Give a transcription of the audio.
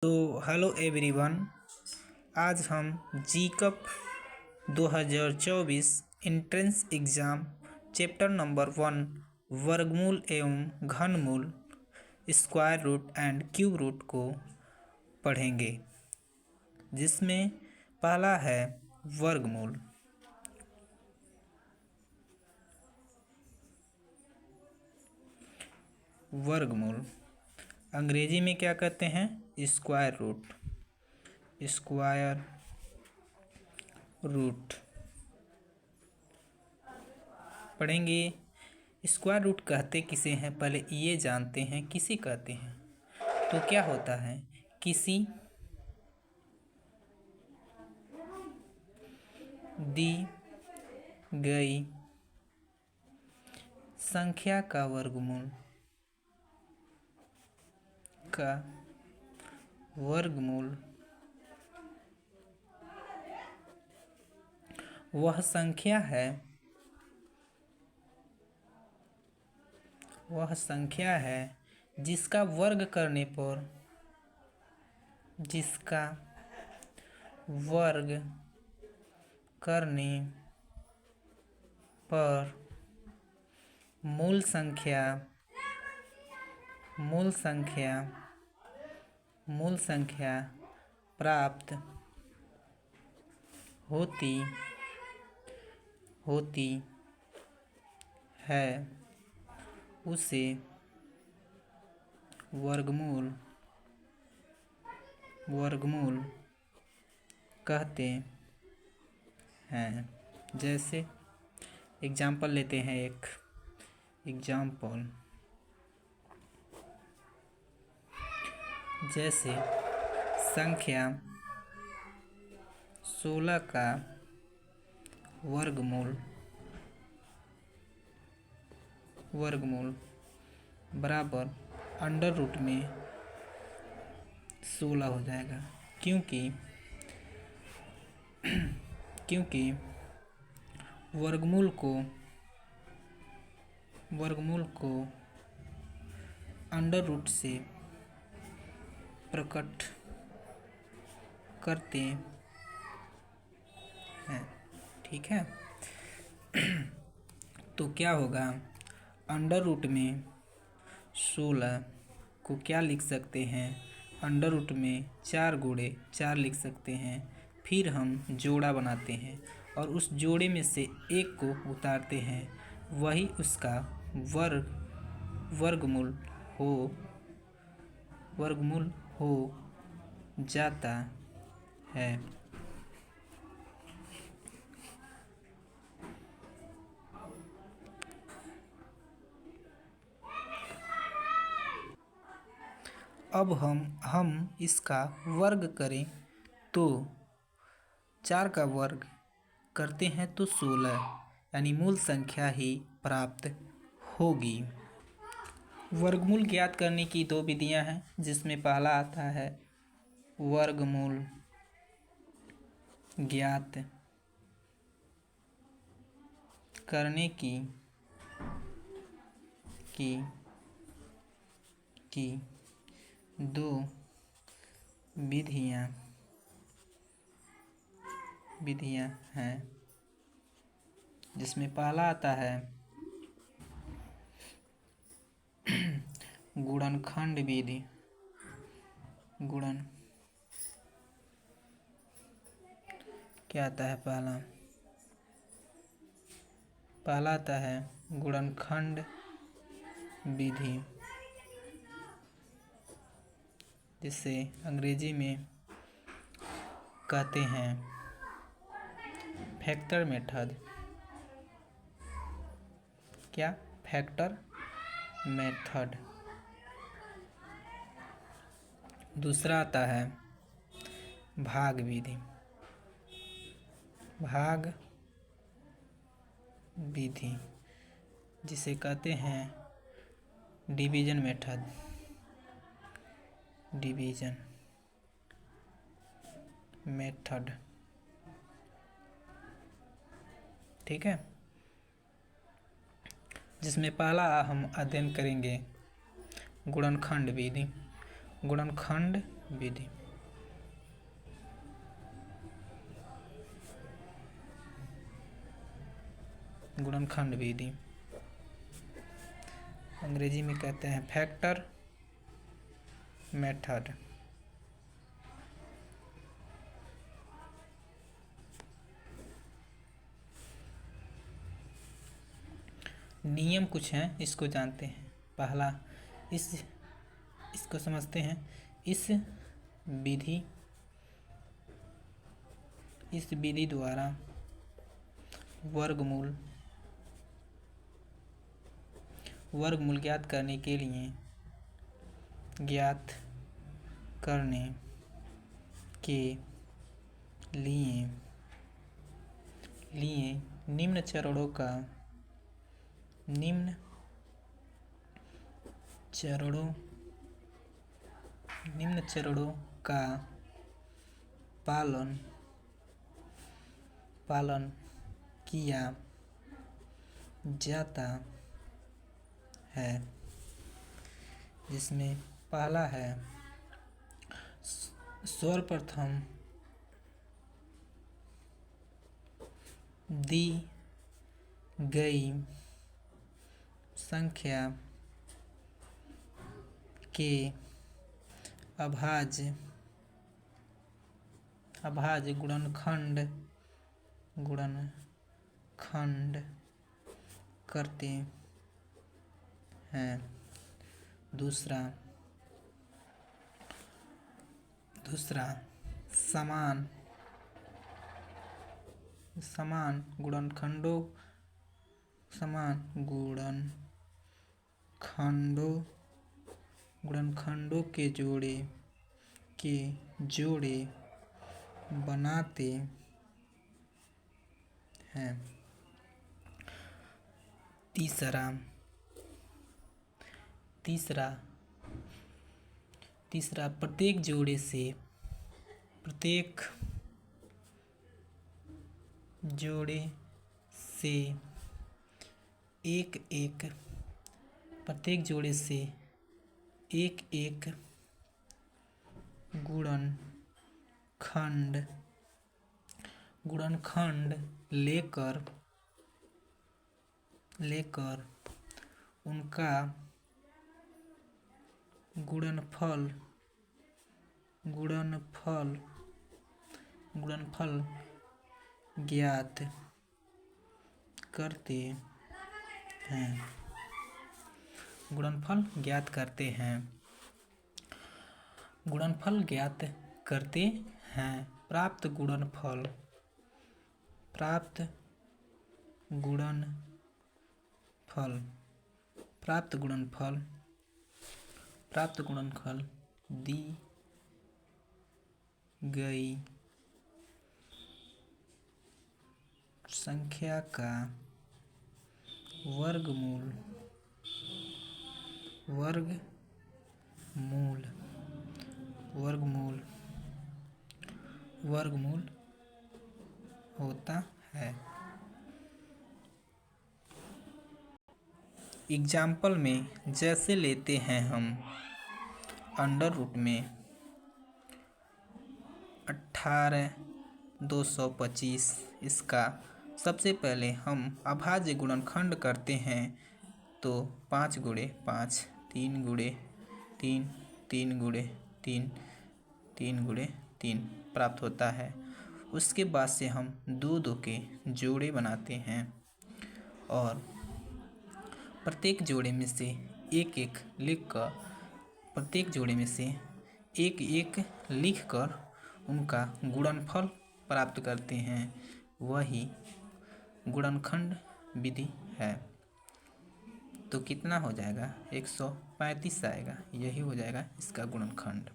तो hello everyone, आज हम जीकप 2024 एंट्रेंस एग्ज़ाम चैप्टर नंबर 1 वर्गमूल एवं घनमूल square root and cube root को पढ़ेंगे, जिसमें पहला है वर्गमूल। वर्गमूल अंग्रेजी में क्या कहते हैं? Square root. स्क्वायर रूट पढ़ेंगे। स्क्वायर रूट कहते किसे हैं, पहले ये जानते हैं किसे कहते हैं। तो क्या होता है, किसी दी गई संख्या का वर्गमूल वह संख्या है जिसका वर्ग करने पर मूल संख्या प्राप्त होती है, उसे वर्गमूल कहते हैं। जैसे एग्जाम्पल लेते हैं, एक एग्जाम्पल जैसे संख्या 16 का वर्गमूल बराबर अंडर रूट में 16 हो जाएगा, क्योंकि वर्गमूल को अंडर रूट से प्रकट करते हैं। ठीक है, तो क्या होगा, अंडर रूट में 16 को क्या लिख सकते हैं, अंडर रूट में 4 गुणे 4 लिख सकते हैं। फिर हम जोड़ा बनाते हैं और उस जोड़े में से एक को उतारते हैं, वही उसका वर्गमूल हो जाता है। अब हम इसका वर्ग करें तो 4 का वर्ग करते हैं तो 16, यानी मूल संख्या ही प्राप्त होगी। वर्गमूल ज्ञात करने की 2 विधियां हैं, जिसमें पहला आता है वर्गमूल ज्ञात करने की 2 विधियां हैं, जिसमें पहला आता है गुणनखंड विधि। क्या आता है, पहला आता है गुणनखंड विधि, जिसे अंग्रेजी में कहते हैं फैक्टर मेथड। क्या? Factor method. दूसरा आता है भाग विधि। जिसे कहते हैं डिवीजन मेथड। ठीक है, जिसमें पहला हम अध्ययन करेंगे गुणनखंड विधि। गुणनखंड विधि। गुणनखंड विधि अंग्रेजी में कहते हैं फैक्टर मेथड। नियम कुछ हैं, इसको जानते हैं। पहला, इसको समझते हैं। इस विधि द्वारा वर्गमूल ज्ञात करने के लिए निम्न चरणों का पालन किया जाता है, जिसमें पहला है सर्वप्रथम दी गई संख्या के अभाज्य गुणनखंड करते हैं। दूसरा समान गुणनखंडों के जोड़े बनाते हैं। तीसरा प्रत्येक जोड़े से एक गुणनखंड लेकर उनका गुणनफल ज्ञात करते हैं। प्राप्त गुणनफल दी गई संख्या का वर्गमूल होता है। एग्जाम्पल में जैसे लेते हैं हम अंडर रूट में 18,225, इसका सबसे पहले हम अभाज्य गुणनखंड करते हैं तो 5 गुणे 5, 3 गुणे 3, 3 गुणे 3, 3 गुणे 3 प्राप्त होता है। उसके बाद से हम 2 के जोड़े बनाते हैं और प्रत्येक जोड़े में से एक लिखकर उनका गुणनफल प्राप्त करते हैं। वही गुणनखंड विधि है। तो कितना हो जाएगा? 135 आएगा। यही हो जाएगा इसका गुणनखंड।